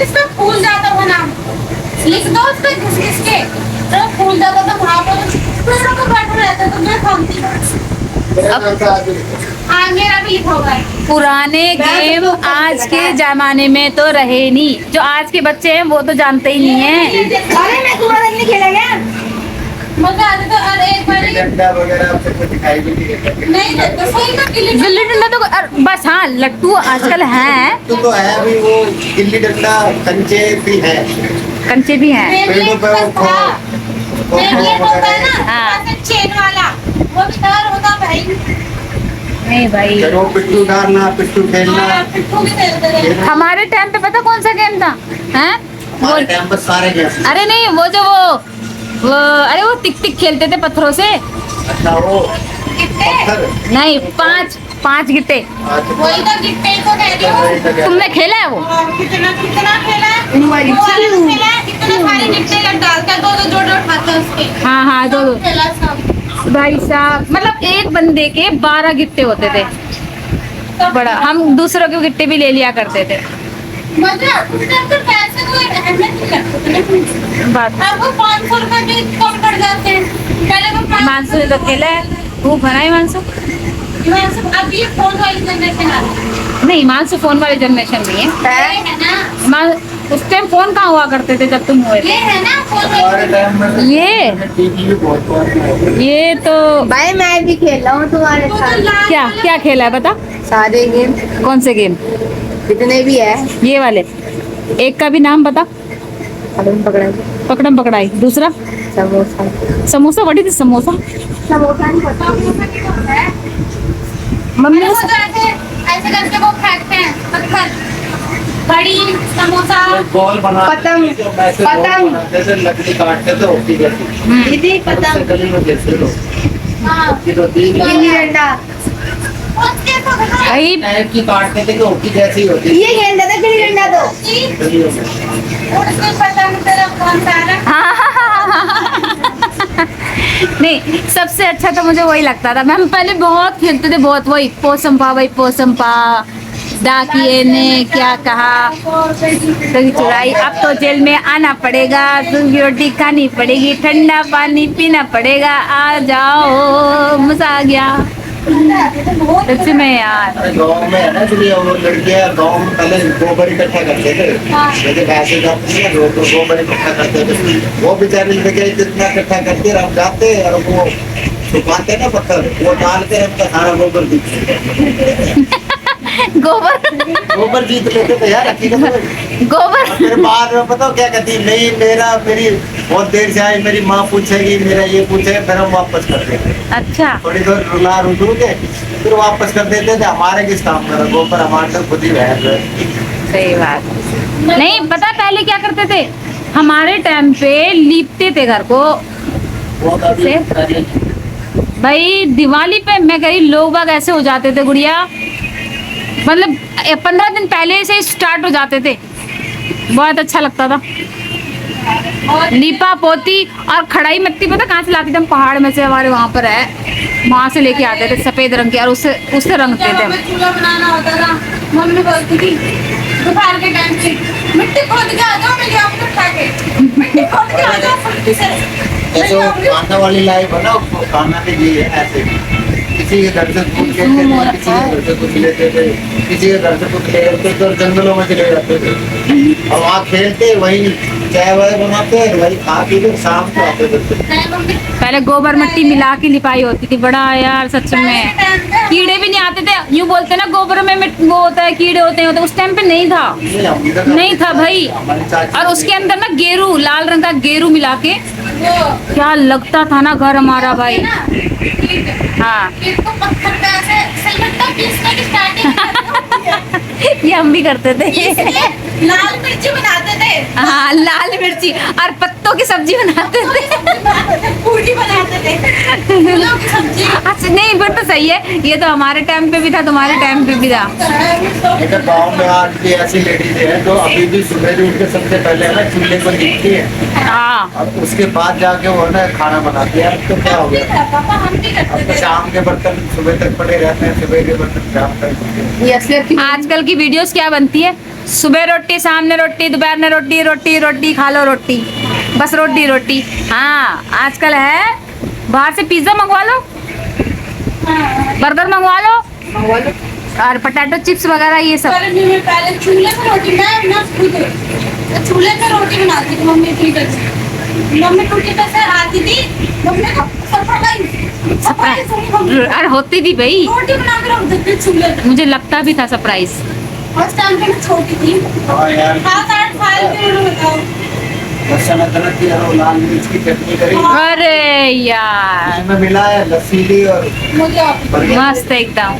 इसमें फूल जाता वो नाम लिख दो उस पे घिस के तो फूल जाता तो वहाँ पर दूसरों को बैठ रहता तो मैं खाती हाँ मेरा भी लिखा होगा। पुराने गेम आज के जमाने में तो रहे नहीं, जो आज के बच्चे हैं वो तो जानते ही नहीं है। अरे मैं तुम्हारा नहीं खेलेगा मजा आता तो अरे एक बार डंडा वगैरह आपसे कुछ दिखाई भी नहीं देता। नहीं देता सही में गिल्ली डंडा तो बस, हाँ लट्टू आजकल हैं, तो है अभी वो गिल्ली डंडा कंचे भी है, कंचे भी हैं। पेड़ों पे वो मेन होता है ना हाँ। ऐसे चेन वाला वो भी डर होता भाई। नहीं भाई, चलो पिट्ठू डालना, पिट्ठू खेलना। हाँ, पिट्ठू भी खेलते थे। हमारे टाइम पे पता कौन सा गेम था? हैं? हमारे टाइम पर सारे गेम। अरे नहीं, वो जो वो अरे वो टिक टिक खेलते थे पत्थरों से। अच्छा वो कितने पत्थर। नहीं, पांच गिट्टे। वही तो गिट्टे को कह रही हूँ। तुमने खेला है वो? कितना कितना खेला है वो वाला खेला है कितने सारे गिट्टे लग डालता है दो जोड़ उठाते हैं उसके हाँ हाँ, दो खेला सब भाई साहब, मतलब एक बंदे के 12 गिट्टे होते थे। बड़ा हम दूसरों के गिट्टे भी ले लिया करते थे। मतलब उस टाइम तो पैसे कोई अहमियत नहीं रखते थे। बात अब वो 500 रुपए भी कम पड़ जाते हैं। पहले वो 500 मानसू ने तो खेला है, वो बना है मानसू। अब ये फोन वाली जनरेशन आ रही नहीं, मानसू फोन वाले जनरेशन नहीं है। है ना उस टाइम फोन कहाँ हुआ करते थे जब तुम हुए ये थे? है ना फोन हमारे वाली टाइम में ये टीवी भी बहुत पुरानी है। ये तो भाई मैं भी खेल रहा हूँ तुम्हारे वो तो साथ। लाल क्या वाला- क्या खेला है बता? सारे गेम कौन से गेम? जितने भी है। ये वाले एक का भी नाम बता। पकड़म पकड़ाई, पकड़म पकड़ाई। दूसरा समोसा। Samosa, what is samosa? समोसा नहीं पता। समोसा की तो है। मम्मी वो तो ऐसे करके वो फेंकते हैं पत्थर बड़ी समोसा बॉल बना पतंग, जो वैसे बॉल पतंग। बनाते थे, लकड़ी काटते थे होती जैसी। दीदी उससे पतंग, गली में खेलते लो। हाँ उसकी तो तीन गिल्ली डंडा, उसके तो भाई टाइप की काटते थे कि होती जैसी होती ये खेलता था गिल्ली डंडा तो। जी गलियों में। उसके पतंग तरफ कौन सा है नहीं, सबसे अच्छा तो मुझे वही लगता था। हम पहले बहुत खेलते थे, बहुत। वही पोसंपा, वही पोसंपा, डाकिए ने क्या कहा, तो चुराई। अब तो जेल में आना पड़ेगा, दूध रोटी खानी पड़ेगी, ठंडा पानी पीना पड़ेगा, आ जाओ मजा आ गया। सच में यार, अरे गाँव में है ना, इसलिए वो लड़कियाँ गाँव में पहले गोबर इकट्ठा करते थे। जैसे भैंसे जाते थे ना, तो गोबर इकट्ठा करते थे। वो बेचारे लड़के जितना इकट्ठा करते रह जाते और वो छुपाते ना पत्थर, वो डालते हैं, उनका सारा गोबर जीत गोबर जीत लेते थे यार हकीकत में। गोबर फिर बाद में पता क्या कहती, नहीं मेरी बहुत देर से आई, मेरी माँ पूछेगी, मेरा ये पूछेगा, फिर हम वापस कर देते। अच्छा, थोड़ी देर रुला रुलू के फिर वापस कर देते थे। हमारे किस काम का गोबर, हमारे तो खुद ही भैंस है। सही बात। नहीं पता पहले क्या करते थे? हमारे टाइम पे लीपते थे घर को। बहुत अभी भाई दिवाली पे मैं कही लोग बाग ऐसे हो जाते थे गुड़िया, मतलब 15 दिन पहले से स्टार्ट हो जाते थे। बहुत अच्छा लगता था। लीपा पोती और खड़ाई मिट्टी पता कहाँ से लाते थे हम? पहाड़ में से, हमारे वहाँ पर है, वहाँ से लेके आते थे सफेद रंग के, और उससे रंगते जब थे। हमें चूल्हा बनाना होता था मम्मी बोलती थी दोपहर के टाइम से मिट्टी खोद के आ जाओ, मैं जाऊँ उठा के मिट्टी खोद के आ जाओ फुल्की से। जैसे वो खाना वाली लाइफ है ना, वो खाना भी ये है ऐसे। किसी के घर से कुछ लेते थे, किसी के घर से कुछ लेते थे, किसी के घर से कुछ ले जाते थे और जंगलों में चले जाते थे। और वहाँ खेलते, वही चाय वाय बनाते, वही खा पी के शाम को आते थे। नहीं मम्मी पहले गोबर मिट्टी मिला के लिपाई होती थी। बड़ा यार सच में, कीड़े भी नहीं आते थे। यूँ बोलते ना गोबर में वो होता है, कीड़े होते हैं, उस टाइम पे नहीं था, नहीं था भाई। और उसके अंदर ना गेरू, लाल रंग का गेरू मिला के, वो क्या लगता था ना घर हमारा भाई। ना ईंट हाँ ईंट को पत्थर पे ऐसे सिलबट्टा पीसने की स्टार्टिंग ये हम भी करते थे। लाल मिर्ची बनाते थे हाँ, लाल मिर्ची और पत्तों की सब्जी बनाते थे। पूरी बनाते थे फूलों की सब्जी। अच्छा नहीं, फिर तो सही है। ये तो हमारे टाइम पे भी था, तुम्हारे टाइम पे भी था। इधर गाँव में आज भी ऐसी लेडीज है जो अभी भी सुबह उठ के सबसे पहले है ना चूल्हे पर लिखती है हाँ, और उसके बाद जाके वो है ना खाना बनाती है। अब तो क्या हो गया, पापा हम भी अब करते तो थे। शाम के बर्तन सुबह तक पड़े रहते हैं, सुबह के बर्तन शाम तक। ये असलियत की आजकल की वीडियोस क्या बनती है? सुबह रोटी, शाम में रोटी, दोपहर में रोटी, रोटी रोटी खा लो रोटी, बस रोटी रोटी। हाँ आजकल है बाहर से पिज्जा मंगवा लो, बर्गर मंगवा लो और पोटैटो चिप्स वगैरह ये सब। गर्मी में पहले चूल्हे पे रोटी मैं ना खुद चूल्हे पे रोटी बनाती थी मम्मी की कैसे। मम्मी टूटी कैसे आती थी मम्मी को सरप्राइज और होती भी भाई, रोटी बना के रख देती थी चूल्हे पे। मुझे लगता भी था सरप्राइज। उस टाइम पे मैं छोटी थी, हाँ यार 7-8 साल की उम्र बताओ। बस सनातन की और लाल मिर्च की चटनी करी, अरे यार इसमें मिला है लस्सी ली और मुझे आप बढ़िया। मस्त एकदम।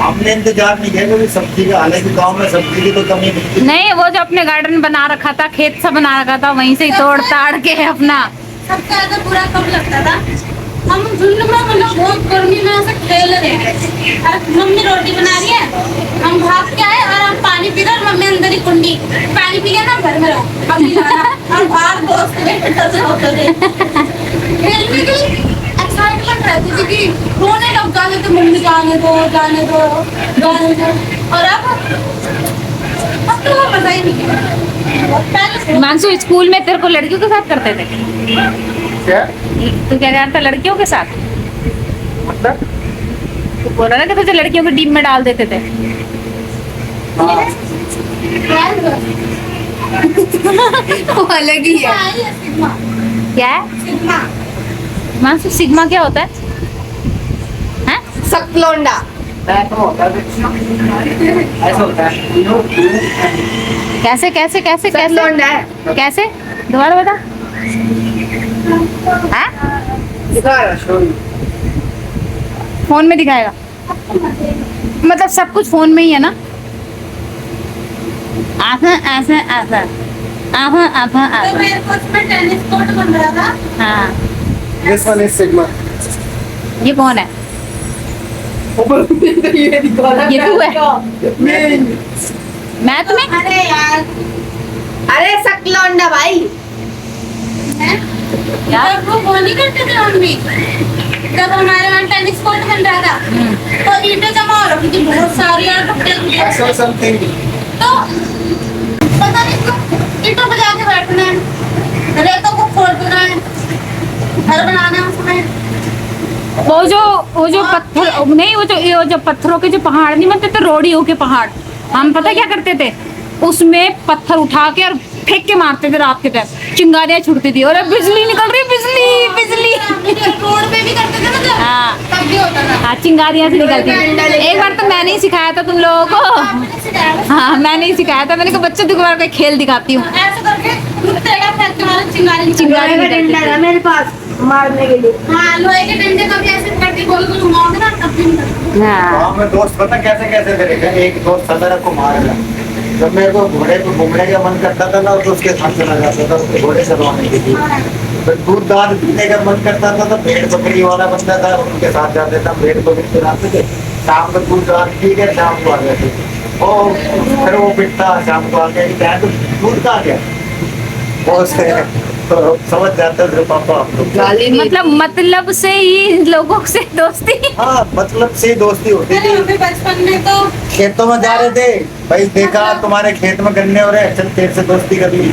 हमने इंतजार नहीं किया कभी सब्जी का, हालांकि गांव में सब्जी की तो कमी नहीं थी। नहीं वो जो अपने गार्डन बना रखा था, खेत सा बना रखा था, वहीं से ही तोड़ ताड़ के अपना। सबसे ज्यादा बुरा कब लगता था, हम झुंड में मतलब बहुत गर्मी में ऐसे खेल रहे हैं और मम्मी रोटी बना रही है, हम भाग के आए और हम पानी पी रहे और मम्मी अंदर ही कुंडी पानी पी के ना घर में रहो अभी जाना और बाहर दोस्त से होते थे। खेलने की एक्साइटमेंट रहती थी कि रोने लग जाते थे मम्मी जाने दो जाने दो जाने दो। और अब तो वो मजा ही नहीं है। पहले मानसू स्कूल में तेरे को लड़कियों के साथ करते थे? क्या तू क्या करता लड़कियों के साथ? मतलब? तू बोला ना कि तुझे लड़कियों की टीम में डाल देते थे। हाँ वो अलग ही है। सिग्मा क्या है सिग्मा मानसू, सिग्मा क्या होता है? हैं? सकलोंडा। ऐसा होता है, ऐसा होता है। कैसे कैसे कैसे कैसे सकलोंडा है। कैसे दोबारा बता। हाँ? फोन में दिखाएगा मतलब सब कुछ फोन में ही है ना? ऐसा ऐसा ऐसा आहा आहा तो आहा। मेरे को उसमें टेनिस कोर्ट बन रहा था। हाँ This one is Sigma. ये कौन है? ये तू है? मैं तुम्हें अरे यार अरे सकलोंडा भाई। जब वो वो नहीं करते थे हम भी, जब हमारे वहाँ टेनिस कोर्ट बन रहा था तो ईंटें जमा हो रखी थी बहुत सारी और I saw something. तो पता नहीं क्यों ईंटों पे जाके बैठना है, रेतों को फोड़ देना है, घर बनाना है उसमें। वो जो पत्थर नहीं, वो जो पत्थरों के जो पहाड़ नहीं बनते थे, रोड़ियों के पहाड़, हम पता क्या करते थे, उसमें पत्थर उठा के और फेंक के मारते थे रात के टाइम, चिंगारियां छुटती थी और अब बिजली निकल रही, बिजली बिजली। रोड पे भी करते थे ना जब, हाँ तब भी होता था। हाँ चिंगारियां से निकलती थी। एक बार तो मैंने ही सिखाया था तुम लोगों को। आपने सिखाया था? हाँ मैंने ही सिखाया था, मैंने कहा बच्चों को बार खेल दिखाती हूँ। ऐसे करके रुकतेगा फेंक के मारे चिंगारी चिंगारी लोहे का डंडा था मेरे पास मारने के लिए। हाँ लोहे के डंडे का भी ऐसे करके गोल गोल घुमाओगे ना तब भी निकलता। हाँ वहाँ में दोस्त पता कैसे कैसे करेगा, एक दोस्त सदर को मारेगा। जब मेरे को घोड़े पे घूमने का मन करता था ना तो उसके साथ चला जाता था, उसके घोड़े चलवाने के लिए। तो दूध दाद पीने का मन करता था तो भेड़ बकरी वाला बनता था, उनके साथ जाते था, भेड़ बकरी चलाते थे। शाम को दूध दाद पी के शाम को आ गए थे, और फिर वो पिटता शाम को आ गया तो दूध का गया वो उससे तो समझ जाते थे पापा आप लोग। मतलब से ही लोगों से दोस्ती। हाँ मतलब से दोस्ती होती अरे थी। हमें बचपन में तो खेतों में जा रहे थे, भाई देखा तुम्हारे खेत में गन्ने हो रहे, चल तेरे से दोस्ती कर ली।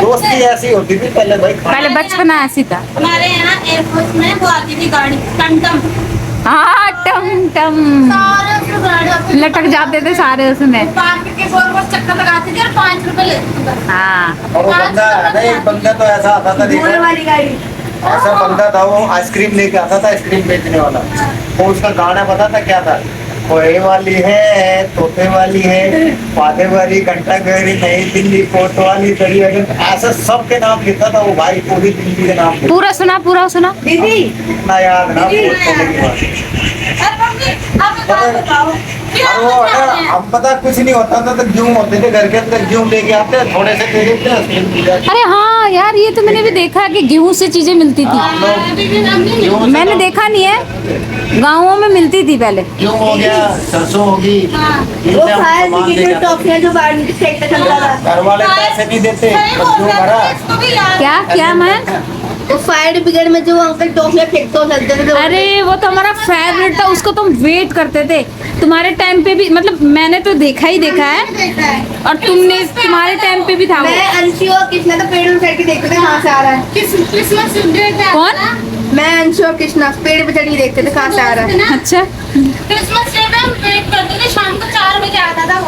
दोस्ती ऐसी होती थी पहले भाई। पहले बचपना ऐसी था। हमारे यहाँ एयरफोर्स में वो आती थी गाड़ी टमटम, हाँ टम टम सारे उसमें गाड़ी आती थी। लटक जाते थे सारे उसमें। पार्क के गोल गोल चक्कर लगाती थी और 5 रुपए लेती थी बस। हाँ और वो बंदा नहीं, एक बंदा तो ऐसा आता था, घोड़े देखा वाली गाड़ी। ऐसा बंदा था, वो आइसक्रीम लेके आता था, आइसक्रीम बेचने वाला। वो उसका गाना पता था क्या था, कोए वाली है, तोते वाली है, पादे वाली, घंटा गहरी, नई दिल्ली, कोट वाली, दरिया, ऐसा सबके नाम लिखता था वो भाई, पूरी दिल्ली के नाम लिखता। पूरा सुना दीदी इतना याद ना बहुत छोटे की बात। अब मम्मी आप बताओ कि और वो है ना, हम पता कुछ नहीं होता था तो गेहूं होते थे घर के अंदर, गेहूं लेके आते थोड़े से दे देते हैं। अरे हाँ यार ये तो मैंने भी देखा कि गेहूं से चीजें मिलती थी। गेहूं से मैंने देखा नहीं है, गाँवों में मिलती थी पहले। गेहूं हो गया, सरसों होगी, वो इनसे हम फायर सामान ले ब्रिगेड में जाते। टॉफियां जो बाहर फेंकता चलता था। घर वाले पैसे नहीं देते, बस जो भरा क्या मैं वो फायर ब्रिगेड में जो अंकल टॉफियां फेंकते हो चलते थे अरे वो तो हमारा फेवरेट था, उसको तुम वेट करते थे। तुम्हारे टाइम पे भी, मतलब मैंने तो देखा ही देखा है, और तुम्हारे टाइम पे भी था वो। मैं अंशी और कृष्णा तो पेड़ पे चढ़ के देखते थे कहाँ से आ रहा है। क्रिसमस डे पे कौन? मैं अंशी और कृष्णा पेड़ पे चढ़ के देखते थे कहाँ से आ रहा है। अच्छा, क्रिसमस डे पे हम वेट करते थे, शाम को 4 बजे आता था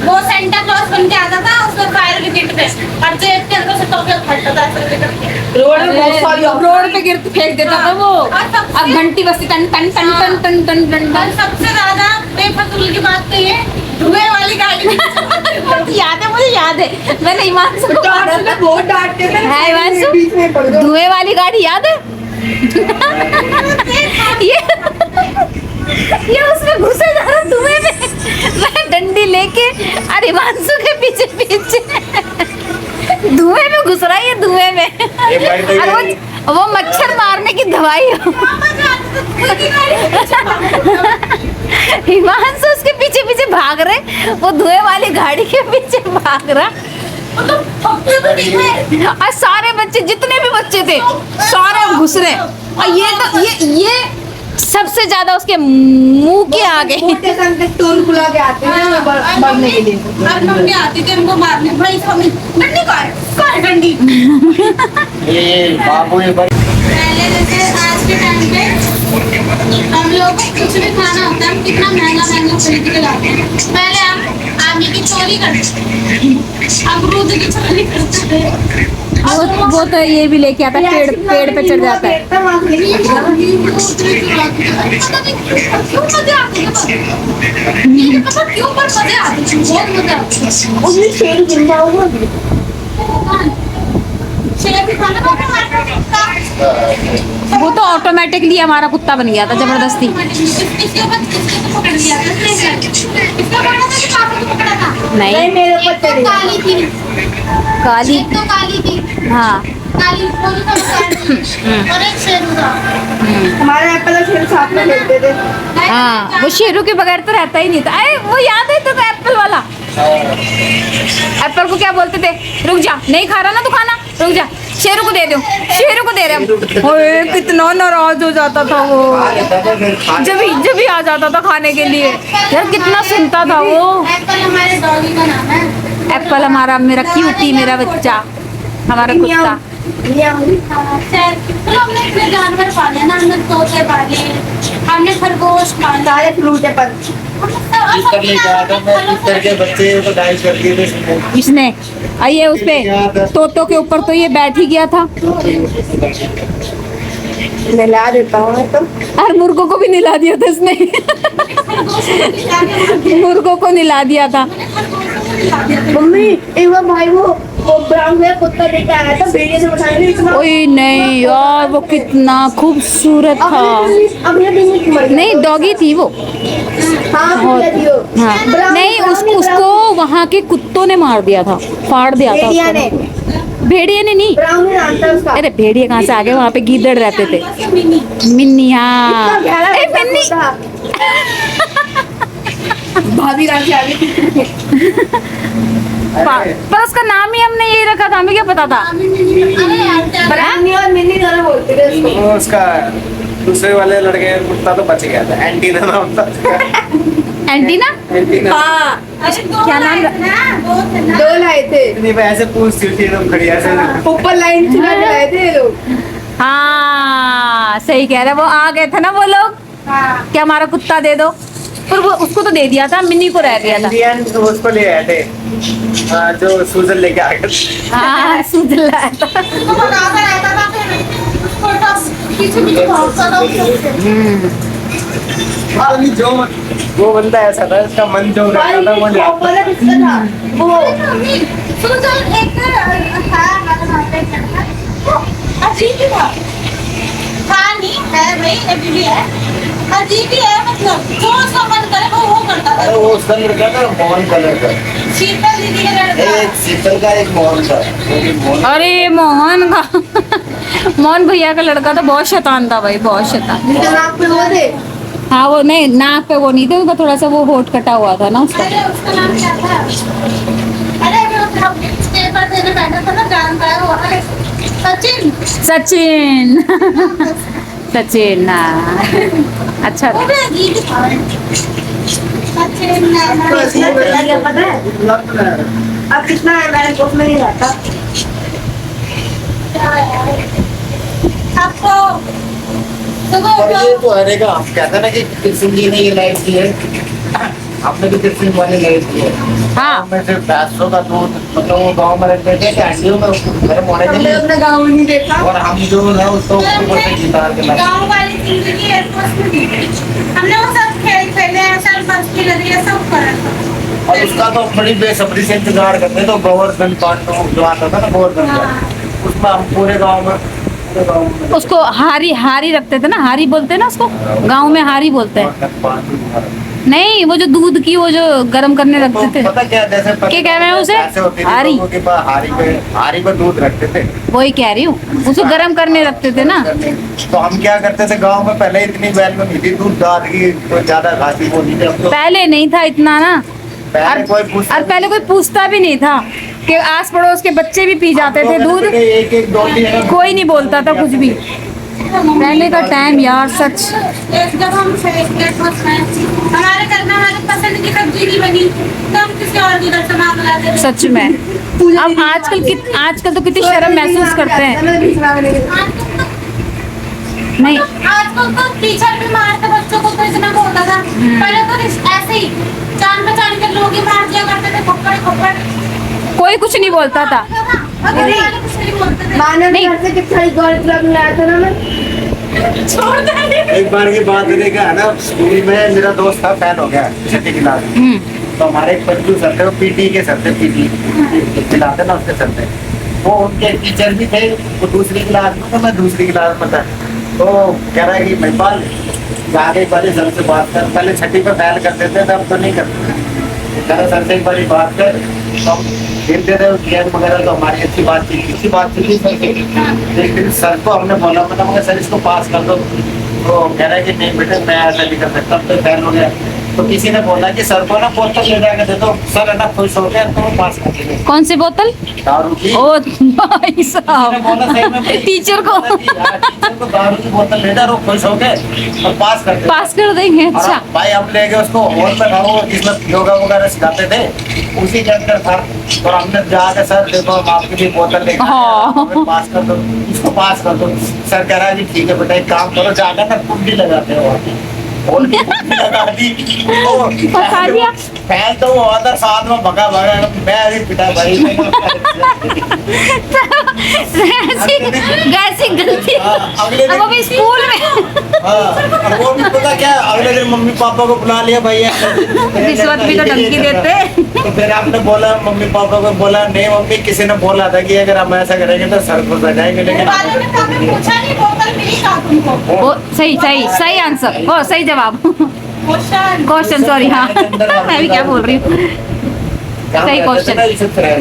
वो सेंटा क्लॉज बन के आता था, उसको फायर ब्रिगेड पे और जेब के अंदर से टॉफियां फटता था ऐसे करके। रोड में बहुत सारी रोड पे गिर फेंक देता था वो। अब घंटी बजती टन टन टन टन टन टन टन और सबसे ज्यादा बेफजूल की बात तो ये धुएं वाली गाड़ी याद है, मुझे याद है, मैंने हिमांशु को मारा था। बहुत डांटते थे। है हिमांशु, बीच में पड़ जाओ। धुएं वाली गाड़ी याद है? ये उसमें घुसे जा रहा धुएं में, मैं डंडी लेके और हिमांशु के पीछे पीछे धुएं में घुस रहा है, ये धुएं में। और वो मच्छर मारने की दवाई हिमांशु उसके पीछे पीछे भाग रहे, वो धुएं वाली गाड़ी के पीछे भाग रहा। और सारे बच्चे, जितने भी बच्चे थे, सारे घुस रहे। और ये तो ये सबसे ज्यादा उसके मुंह के आगे। स्टेशन पे टोल खुला के आते हैं बढ़ने के लिए। और मम्मी आती थी उनको मारने, भाई डंडी कौन डंडी। ये बाबू ये बड़ी पहले जैसे आज के टाइम पे हम लोग को कुछ भी खाना होता है, हम कितना महंगा महंगा खरीद के लाते हैं। पहले हम आमी की चोरी करते थे, अमरूद की चोरी करते थे। वो तो ये भी लेके आता, पेड़ पे चढ़ जाता है। पता नहीं क्यों मजे आते थे, ये पता क्यों पर मजे आते थे, बहुत मजे आते थे। उसमें शेर जिंदा हुआ। शेर भी खाना खाते वो तो ऑटोमेटिकली हमारा कुत्ता बन गया था, जबरदस्ती। इसके ऊपर पकड़ लिया था, इसका पकड़ा था कि पापा को पकड़ा था? नहीं, मेरे ऊपर एक तो चढ़ेगा। काली थी, काली, एक तो काली थी, हाँ। काली पूरी तो और एक शेरू था। हमारे यहाँ पहले शेर साथ में खेलते थे। हाँ, वो शेरू के बगैर तो रहता ही नहीं था। अरे वो याद है तो एप्पल वाला, एप्पल को क्या बोलते थे? रुक जा, नहीं खा रहा ना तू खाना, रुक जा, शेरू को दे दो, शेरू को दे रहे हम। ओए कितना नाराज हो जाता था वो, जब भी आ जाता था खाने के लिए। यार कितना सुनता था वो। एप्पल हमारे डॉगी का नाम है। एप्पल हमारा, मेरा क्यूटी, मेरा बच्चा, हमारा कुत्ता। चलो हमने इतने जानवर पाले ना, हमने तोते पाले, हमने खरगोश पाले, सारे फ्रूट है पर करने जाता मैं इधर के बच्चे को डाइस कर दिए थे इसने। इसने आइए उस पे तोतों के ऊपर तो ये बैठ ही गया था। नहला देता हूँ मैं तो। और मुर्गों को भी निला दिया था इसने। मुर्गों को निला दिया था। मम्मी एक बार भाई वो ब्राउन कलर कुत्ता लेके आया था, भेड़िए से बचाने इतना। ओए नहीं यार, वो कितना खूबसूरत था। अगले दिन ही मर गया। नहीं, डॉगी थी वो। हाँ बहुत, भैया दियो। हाँ। ब्राउन- नहीं, ब्राउन- उसको वहाँ के कुत्तों ने मार दिया था, फाड़ दिया था भेड़िया उसको। ने भेड़िए ने नहीं। ब्राउन ही नाम था उसका। अरे भेड़िए कहाँ से आ गए, वहाँ पे गीदड़ रहते थे। मिनी मिन्नी, हाँ। इतना गहरा ए, कुत्ता मिन्नी। था। भाभी रात से आ गई थी। पर उसका नाम ही हमने यही रखा था, हमें क्या पता था। अरे यार क्या ब्राउनी और मिन्नी दोनों बोलते थे उसको। वो उसका दूसरे वाले लड़के कुत्ता तो बच गया था, एंटीना नाम था उसका। एंटीना। एंटीना। हाँ अरे क्या नाम दो लाए थे इतनी पे ऐसे पूछती थी एकदम खड़ी ऐसे। ऊपर लाइन चला के लाए थे ये लोग। हाँ सही कह रहे, वो आ गए थे ना वो लोग, क्या हमारा कुत्ता दे दो, पर वो उसको तो दे दिया था, मिन्नी को रह गया था। इंडियन उसको ले आए थे, हाँ, जो सूजन लेके आ गए थे। हाँ सूझ लाया था। उसको बनाता रहता था, फिर उसको पीछे पीछे भागता था उससे। पता नहीं जो वो बंदा ऐसा था, इसका मन जो रहता था वो ले आता। वाला किसका था वो? सुजल एक था वो अजीब ही था नहीं है भाई, अभी भी है, अजीब ही है, मतलब जो उसका मन करे वो करता था। अरे वो उसका लड़का था मोहन कलर का, शीतल दीदी का लड़का। एक शीतल का एक मोहन का, वो भी मोहन। अरे मोहन का मोहन भैया का लड़का तो बहुत शैतान था भाई, बहुत शैतान। जिनके नाक पे वो थे हाँ वो नहीं, नाक पे वो नहीं थे, उनका थोड़ा सा वो होठ कटा हुआ था ना उसका। अरे उसका नाम क्या था? अरे वो पेपर देने बैठा था ना, जानता है वो। सचिन सचिन सचिन हाँ अच्छा वो था। भी अजीब था। सचिन क्या पता है अब कितना है मेरे ग्रुप में नहीं रहता। आपको सुबह और ये उठो, तो हरे का हम कहते हैं ना कि कृष्ण जी ने ये लाइफ की है, आपने भी कृष्ण वाली लाइफ की है। हाँ। गाँव में सिर्फ भैंसों का दूध, मतलब वो गाँव में रखते थे कैंडियों में गर्म होने के हमने लिए, अपने गाँव में नहीं देखा। और हम जो है उसको ऊपर से गिटार के लाते। गाँव वाली जिंदगी है उसमें थी। हमने वो सब खेल खेले हैं, सब मस्ती करी है, सब करा था। और उसका तो बड़ी बेसब्री से इंतजार करते तो गोवर्धन पांडव जो आता था ना गोवर्धन का, उसमें हम पूरे गाँव में उसको हारी हारी रखते थे ना, हारी बोलते हैं ना उसको, गांव में हारी बोलते हैं। नहीं वो जो दूध की वो जो गर्म करने रखते थे, पता क्या, जैसे क्या कह रहे हैं उसे? हारी। हारी पर दूध रखते थे, वही कह रही हूँ, उसको गर्म करने रखते थे ना। तो हम क्या करते थे गांव में, पहले इतनी बैल में मिली दूध दाद की कोई ज्यादा घासी वो नहीं थी। अब तो पहले नहीं था इतना ना, पहले कोई पूछता और पहले कोई पूछता भी नहीं था कि आस पड़ोस के बच्चे भी पी जाते थे दूध, एक एक दो कोई नहीं बोलता था कुछ भी। पहले का टाइम यार सच। जब हम हमारे घर में हमारे पसंद की सब्जी नहीं बनी तो हम किसी और की घर से मांग लाते थे। सच में अब आजकल तो कितनी शर्म महसूस करते हैं। नहीं आजकल तो टीचर भी मारते बच्चों को, तो इतना बोलता था। पहले तो ऐसे ही जान पहचान के लोग ही मार दिया करते थे, थप्पड़ थप्पड़। कोई कुछ नहीं बोलता था। अभी वाले कुछ नहीं बोलते थे। मानव नहीं। घर से कितना गौरव लाया था ना मैं। छोड़ दे। एक बार की बात है क्या है ना, स्कूल में मेरा दोस्त था, फैल हो गया छठी क्लास में। तो हमारे एक पंचू सर थे, वो पीटी के सर थे, पीटी खिलाते ना उसके सर थे। वो उनके टीचर भी थे, वो दूसरी क्लास में था, मैं दूसरी क्लास में था। तो कह रहा है कि महिपाल जाके एक बार सर से बात कर, पहले छठी पे फैल करते थे अब तो नहीं करते। कह रहा सर से एक बार बात कर, तो हम खेलते थे गेम वगैरह, तो हमारी अच्छी बातचीत थी सर से। लेकिन सर को हमने बोला, मतलब सर इसको पास कर दो, तो कह रहा है कि नहीं बेटे मैं ऐसा नहीं कर सकता, अब तो फैल हो गया। तो किसी ने बोला कि सर को ना बोतल ले जाकर दे दो, सर है ना खुश हो गया, तो वो पास कर देंगे कौन सी बोतल? दारू की। ओ भाई किसी ने बोला सही में भाई, टीचर को टीचर को दारू की बोतल ले जा, वो खुश हो गए और पास कर देंगे। पास कर देंगे। और अच्छा भाई हम ले गए उसको हॉल में था, वो जिसमें योगा वगैरह सिखाते थे, उसी के अंदर था। और हमने जाकर सर देखो हम आपके लिए बोतल लेकर आए हैं, हमें पास कर दो, इसको पास कर दो। सर कह रहा है कि ठीक है बेटा एक काम करो, जाकर ना कुंडी लगाते हो हॉल की कुंडी लगा दी। फंसा दिया। फैन तो वो अंदर साथ में भगा मैं अभी पिटा भाई। कैसी गलती। अगले अब वो भी स्कूल में हाँ, वो भी पता क्या, अगले दिन मम्मी पापा को बुला लिया भैया, रिश्वत भी तो ढंग की देते। तो फिर आपने बोला मम्मी पापा को, बोला नहीं मम्मी किसी ने बोला था कि अगर हम ऐसा करेंगे तो सर को सजाएंगे, लेकिन वाले ने कभी पूछा नहीं बोतल मिली कहाँ तुमको? वो सही आंसर, वो सही जवाब। क्वेश्चन क्वेश्चन सॉरी हाँ मैं भी क्या बोल रही हूँ। सही क्वेश्चन।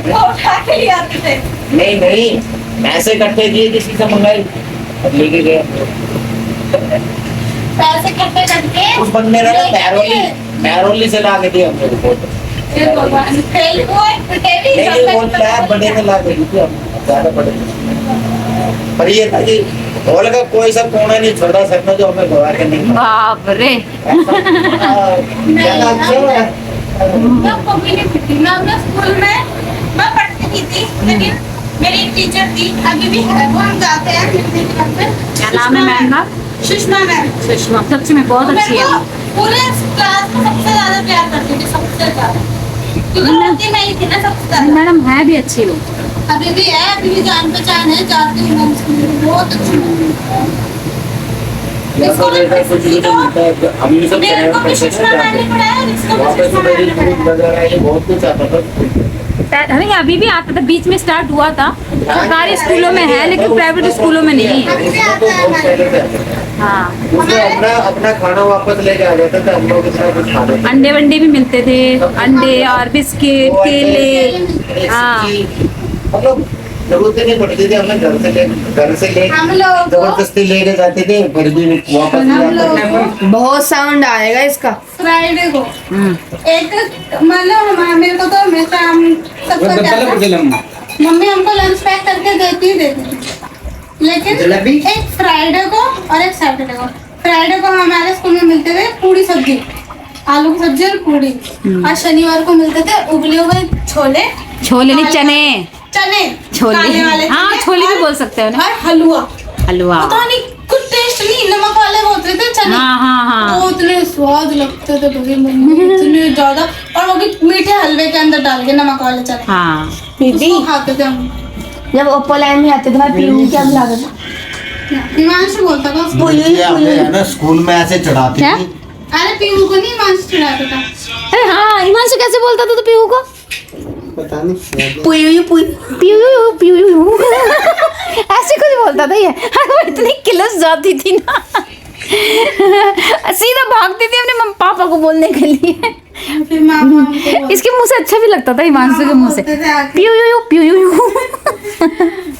वो उठा के ले आते थे। नहीं ऐसे इकट्ठे किए किसी से मंगाई अब लेके गए। पैसे इकट्ठे करके उस बंदे ने मैरोली से ला के दिया हमको रिपोर्ट। ये भगवान फेल हुए पिटे भी नहीं वो लैब बड़े ने ला के दी थी, हम ज्यादा बड़े। पर ये था कि हॉल का कोई सा कोना नहीं छोड़ा सकता जो हमें गवा के नहीं। बाप रे। ज्यादा अच्छा है। मैं कभी नहीं पिटी। मैं अपने स्कूल में मैं पढ़ती नहीं थी, लेकिन मेरी एक टीचर थी, अभी भी है, वो हम जाते हैं मिलने के घर पे। क्या नाम है मैम का? सुषमा मैम। सुषमा सच में बहुत अच्छी मेरे है। को पूरे क्लास में सबसे ज्यादा प्यार करती थी, सबसे ज्यादा, क्योंकि लड़की मैं ही थी ना सबसे ज्यादा। मैडम है भी अच्छी लोग। अभी भी है, अभी भी जान पहचान है, जाती हूँ मैं स्कूल में, बहुत अच्छी है। इसको भी मेरे को भी सुषमा मैम ने पढ़ाया, इसको भी सुषमा मैम ने पढ़ाया। बहुत कुछ आता था। नहीं अभी भी आता था, बीच में स्टार्ट हुआ था। सरकारी स्कूलों में है लेकिन प्राइवेट स्कूलों में नहीं है। अभी भी आता है हमारे। हाँ उसमें अपना खाना वापस लेके आ जाता था, हम लोग इतना कुछ खा लेते। अंडे वंडे भी मिलते थे, अंडे और बिस्किट केले। हाँ मतलब जरूरत ही नहीं पड़ती थी, हमें घर से ले हम लोग जबरदस्ती लेके जाते थे, फिर भी वापस हम ले आते लोग थे। बहुत साउंड आएगा इसका। फ्राइडे को एक मतलब मेरे को तो हमेशा हम सबको क्या था, मम्मी हमको लंच पैक करके देती ही देती थी। लेकिन जलेबी? एक फ्राइडे को और एक सैटरडे को। फ्राइडे को हमारे स्कूल में मिलते थे पूरी सब्जी, आलू की सब्जी और पूरी। और शनिवार को मिलते थे उबले हुए छोले, छोले नहीं, चने। चने छोले, काले वाले हाँ चने छोले भी और- बोल सकते हो ना। और हलवा, हलवा। पता नहीं कुछ टेस्ट नहीं, नमक वाले होते थे चने। हाँ हाँ हाँ। वो इतने स्वाद लगते थे भाई मम्मी, इतने ज्यादा। और वो भी मीठे हलवे के अंदर डाल के नमक वाले चने, हाँ दीदी उसको खाते थे हम। जब ओप्पो लाइन में आते थे मैं पीऊ क्या बुलाता था? हिमांशु बोलता था उसको। ये हमें है ना स्कूल में ऐसे चढ़ाती क्या? थी। अरे पीहू को नहीं, हिमांशु चिढ़ाता था। अरे हाँ, हिमांशु कैसे बोलता था तो पीहू को? पता नहीं पुयू पीहू पीहू ऐसे कुछ बोलता था ये। और वो इतनी किलस जाती थी ना, सीधा भागती थी अपने पापा को बोलने के लिए। फिर मामा हमको बोलते इसके मुंह से अच्छा भी लगता था हिमांशु के मुंह से, बोलते थे आके, पीयू।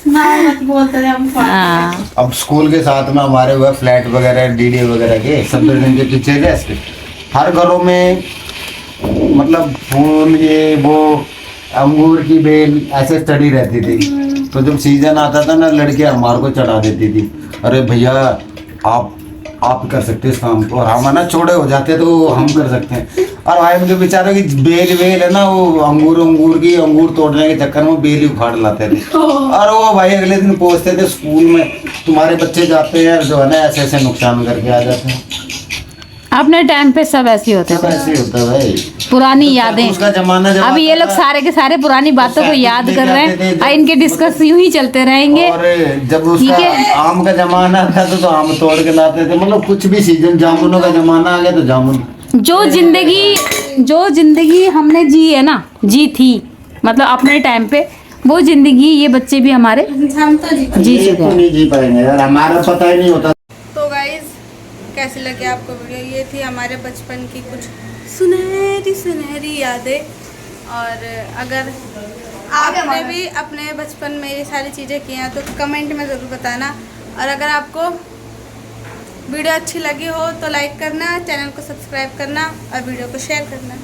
मामा मत बोलते थे हमको। हाँ अब स्कूल के साथ में हमारे हुए फ्लैट वगैरह डीडी वगैरह के सब बिल्डिंग के पीछे जैसे हर घरों में मतलब फूल ये वो अंगूर की बेल ऐसे स्टडी रहती थी। तो जब सीजन आता था ना लड़कियां हमारे को चढ़ा देती थी, अरे भैया आप कर सकते हैं इस काम को, और हम है ना छोटे हो जाते तो हम कर सकते हैं। और भाई उनके बेचारों की बेल है ना, वो अंगूर तोड़ने के चक्कर में बेल ही उखाड़ लाते थे। और वो भाई अगले दिन पहुंचते थे स्कूल में, तुम्हारे बच्चे जाते हैं जो है ना ऐसे ऐसे नुकसान करके आ जाते हैं। अपने टाइम पे सब ऐसे ही होते सब थे, ऐसे ही होता है भाई। पुरानी यादें। उसका जमाना जब अब ये आता लोग था, सारे के सारे पुरानी बातों को तो याद लेके कर रहे आते थे, हैं जब- और इनके डिस्कस यूं ही चलते रहेंगे। और जब उसका ठीक है। आम का जमाना था तो आम तोड़ के लाते थे, मतलब कुछ भी सीजन, जामुनों का जमाना आ गया तो जामुन। जो जिंदगी हमने जी है ना, जी थी मतलब अपने टाइम पे, वो जिंदगी ये बच्चे भी हमारे हम तो जीते। जी ये चुके तो हैं। नहीं जी पाएंगे यार, हमारा पता ही नहीं होता। तो गाइज कैसी लगी आपको वीडियो? ये थी हमारे बचपन की कुछ सुनहरी यादें। और अगर आपने भी अपने बचपन में ये सारी चीज़ें की हैं तो कमेंट में ज़रूर बताना। और अगर आपको वीडियो अच्छी लगी हो तो लाइक करना, चैनल को सब्सक्राइब करना और वीडियो को शेयर करना।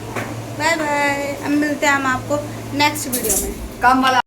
Bye bye. अब मिलते हैं हम आपको नेक्स्ट वीडियो में। काम वाला